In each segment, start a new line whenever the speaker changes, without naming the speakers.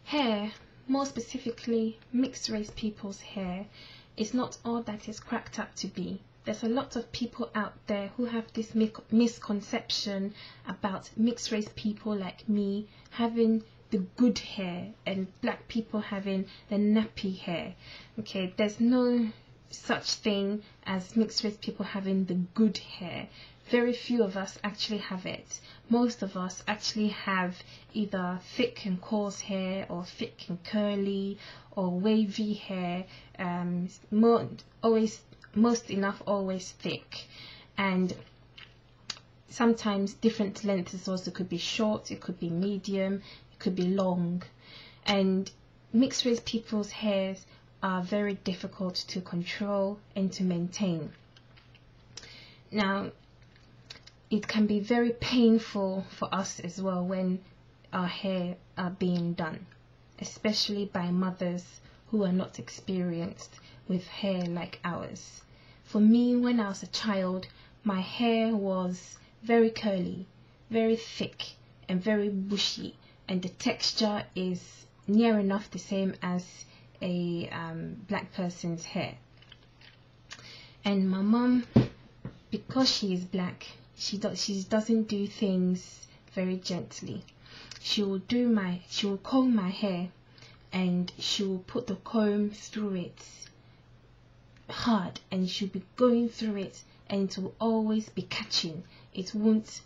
Hair, more specifically mixed race people's hair, is not all that it's cracked up to be. There's a lot of people out there who have this misconception about mixed race people like me having the good hair and black people having the nappy hair. Okay, there's no such thing as mixed race people having the good hair. Very few of us actually have it. Most of us actually have either thick and coarse hair, or thick and curly, or wavy hair. Most enough always thick, and sometimes different lengths also. Could be short, it could be medium, it could be long. And mixed race people's hairs are very difficult to control and to maintain. Now, it can be very painful for us as well when our hair are being done, especially by mothers who are not experienced with hair like ours. For me, when I was a child, my hair was very curly, very thick, and very bushy, and the texture is near enough the same as a black person's hair. And my mom, because she is black, she doesn't do things very gently. She will comb my hair, and she will put the comb through it hard, and she'll be going through it, and it will always be catching. It won't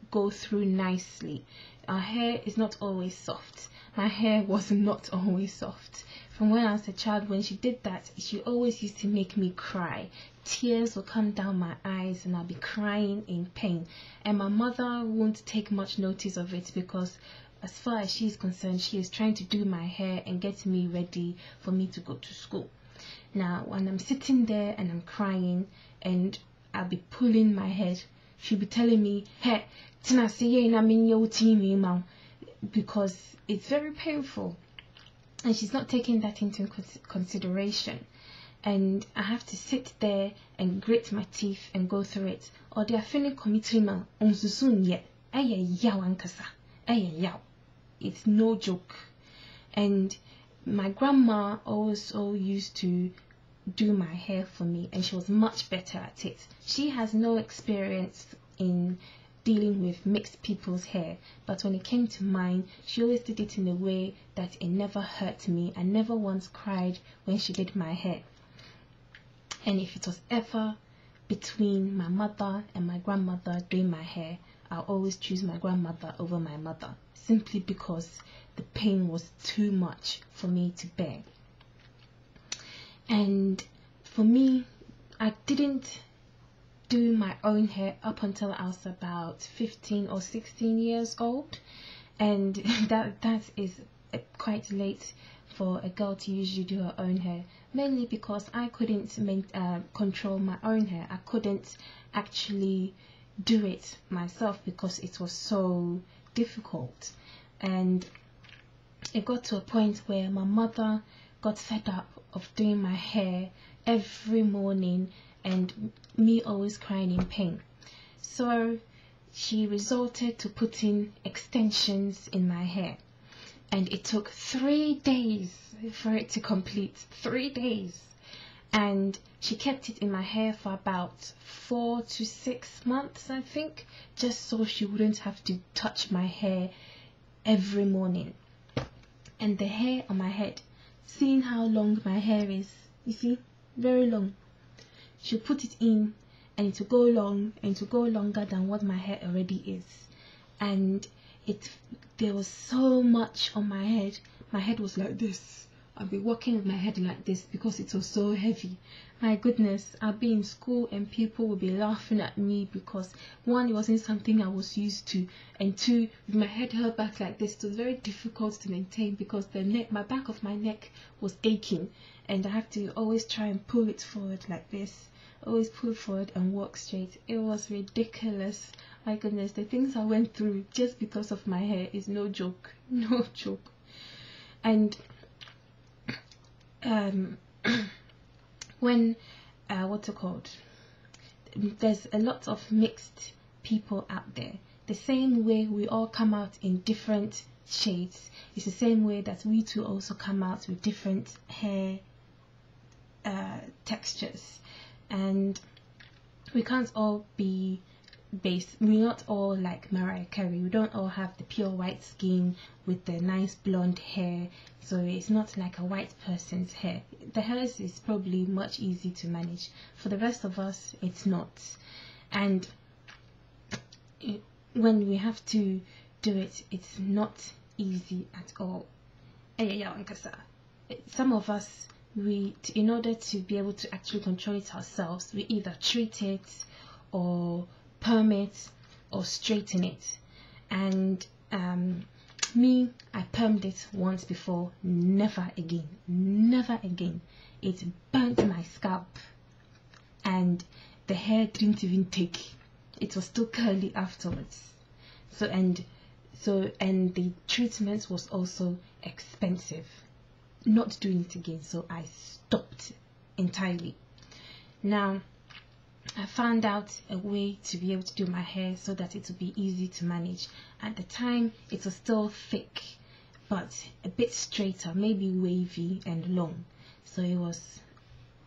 go through nicely. Our hair is not always soft. My hair was not always soft. From when I was a child, when she did that, she always used to make me cry. Tears will come down my eyes and I'll be crying in pain. And my mother won't take much notice of it, because as far as she's concerned, she is trying to do my hair and get me ready for me to go to school. Now, when I'm sitting there and I'm crying and I'll be pulling my head, she'll be telling me, hey, because it's very painful. And she's not taking that into consideration. And I have to sit there and grit my teeth and go through it. Or they are feeling committing on susun yet. It's no joke. And my grandma also used to do my hair for me, and she was much better at it. She has no experience in dealing with mixed people's hair, but when it came to mine, she always did it in a way that it never hurt me. I never once cried when she did my hair. And if it was ever between my mother and my grandmother doing my hair, I'll always choose my grandmother over my mother, simply because the pain was too much for me to bear. And for me, I didn't do my own hair up until I was about 15 or 16 years old, and that is quite late for a girl to usually do her own hair, mainly because I couldn't control my own hair. I couldn't actually do it myself because it was so difficult. And it got to a point where my mother got fed up of doing my hair every morning and me always crying in pain. So she resorted to putting extensions in my hair, and it took 3 days for it to complete. 3 days. And she kept it in my hair for about 4 to 6 months, I think, just so she wouldn't have to touch my hair every morning. And the hair on my head, seeing how long my hair is, you see, very long, she'll put it in and it will go long, and it will go longer than what my hair already is. And there was so much on my head. My head was like this. I'll be walking with my head like this because it was so heavy. My goodness, I'll be in school and people will be laughing at me because, one, it wasn't something I was used to, and two, with my head held back like this, it was very difficult to maintain because my back of my neck was aching, and I have to always try and pull it forward like this. Always pull forward and walk straight. It was ridiculous. My goodness, the things I went through just because of my hair is no joke. No joke. And when there's a lot of mixed people out there. The same way we all come out in different shades. It's the same way that we too also come out with different hair textures, and we can't all be based. We're not all like Mariah Carey. We don't all have the pure white skin with the nice blonde hair, so it's not like a white person's hair. The hairs is probably much easier to manage. For the rest of us, it's not. And when we have to do it, it's not easy at all. Some of us, in order to be able to actually control it ourselves, we either treat it or perm it or straighten it. And me, I permed it once before. Never again. It burnt my scalp, and the hair didn't even take. It was still curly afterwards. And the treatment was also expensive. Not doing it again, so I stopped entirely. Now I found out a way to be able to do my hair so that it would be easy to manage. At the time, it was still thick, but a bit straighter, maybe wavy and long. So it was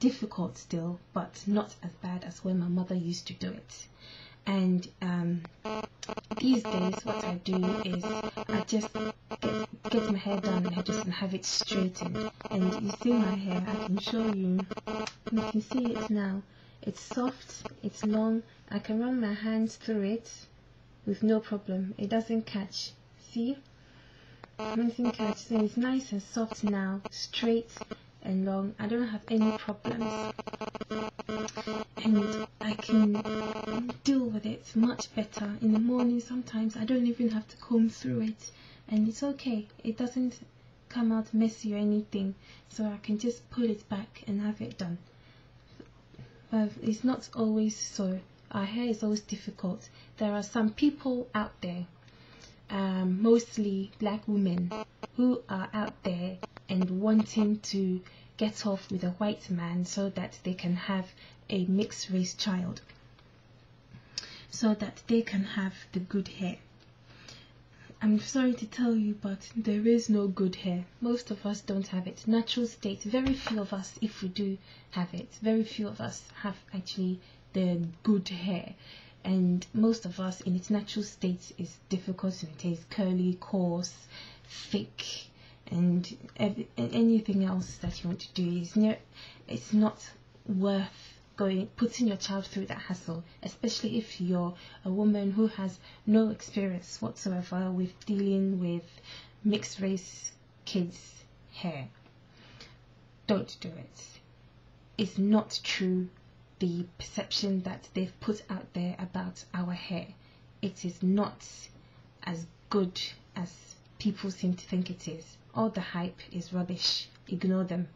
difficult still, but not as bad as when my mother used to do it. And these days, what I do is I just get my hair done and have it straightened. And you see my hair, I can show you. You can see it now. It's soft, it's long. I can run my hands through it with no problem. It doesn't catch. See? It doesn't catch. So it's nice and soft now, straight and long. I don't have any problems. And I can deal with it much better. In the morning, sometimes I don't even have to comb through it. And it's okay. It doesn't come out messy or anything. So I can just pull it back and have it done. It's not always so. Our hair is always difficult. There are some people out there, mostly black women, who are out there and wanting to get off with a white man so that they can have a mixed race child, so that they can have the good hair. I'm sorry to tell you, but there is no good hair. Most of us don't have it. Natural state, very few of us, if we do have it, very few of us have actually the good hair. And most of us in its natural state is difficult to maintain. It's curly, coarse, thick, and anything else that you want to do it's not worth putting your child through that hassle, especially if you're a woman who has no experience whatsoever with dealing with mixed race kids' hair. Don't do it. It's not true, the perception that they've put out there about our hair. It is not as good as people seem to think it is. All the hype is rubbish. Ignore them.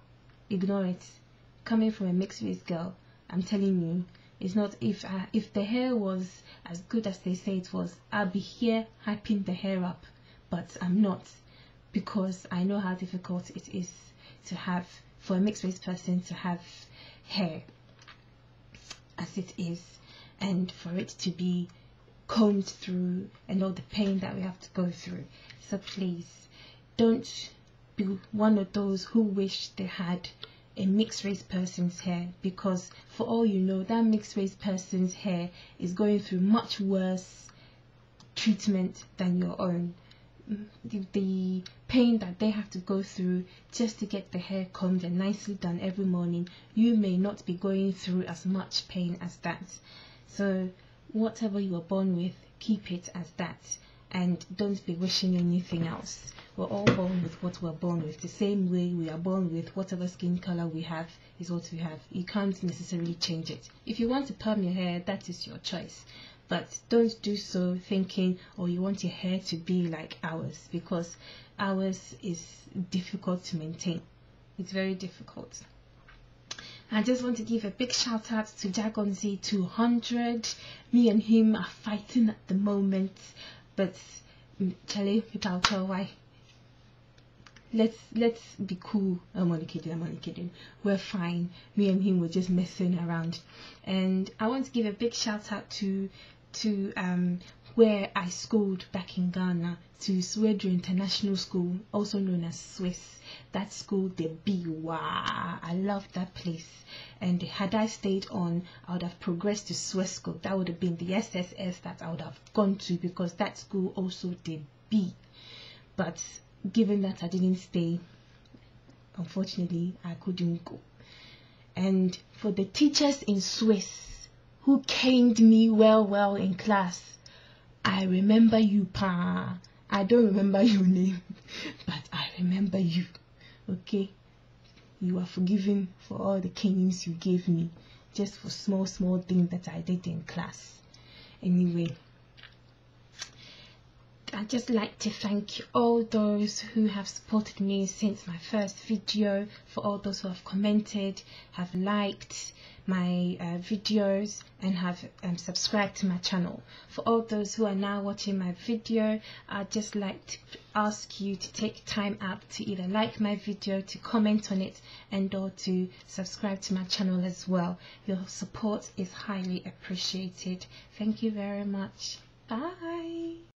Ignore it. Coming from a mixed race girl, I'm telling you, it's not. If the hair was as good as they say it was, I'll be here hyping the hair up, but I'm not, because I know how difficult it is for a mixed race person to have hair as it is, and for it to be combed through and all the pain that we have to go through. So please don't be one of those who wish they had a mixed race person's hair, because for all you know, that mixed race person's hair is going through much worse treatment than your own. The pain that they have to go through just to get the hair combed and nicely done every morning, you may not be going through as much pain as that. So whatever you were born with, keep it as that, and don't be wishing anything else. We're all born with what we're born with. The same way we are born with whatever skin color we have is what we have. You can't necessarily change it. If you want to perm your hair, that is your choice. But don't do so thinking, oh, you want your hair to be like ours, because ours is difficult to maintain. It's very difficult. I just want to give a big shout out to Jagonzi 200. Me and him are fighting at the moment, but Charlie, without tell why. Let's be cool. I'm only kidding. We're fine. Me and him were just messing around. And I want to give a big shout out to where I schooled back in Ghana, to Swedru International School, also known as Swiss. That school, the Biwa. I love that place. And had I stayed on, I would have progressed to Swiss School. That would have been the SSS that I would have gone to, because that school also did B. But given that I didn't stay, unfortunately, I couldn't go. And for the teachers in Swiss who caned me well in class, I remember you, Pa. I don't remember your name, but I remember you. Okay? You are forgiven for all the canings you gave me, just for small things that I did in class. Anyway, I'd just like to thank all those who have supported me since my first video, for all those who have commented, have liked my videos, and have subscribed to my channel. For all those who are now watching my video, I'd just like to ask you to take time out to either like my video, to comment on it, and or to subscribe to my channel as well. Your support is highly appreciated. Thank you very much. Bye.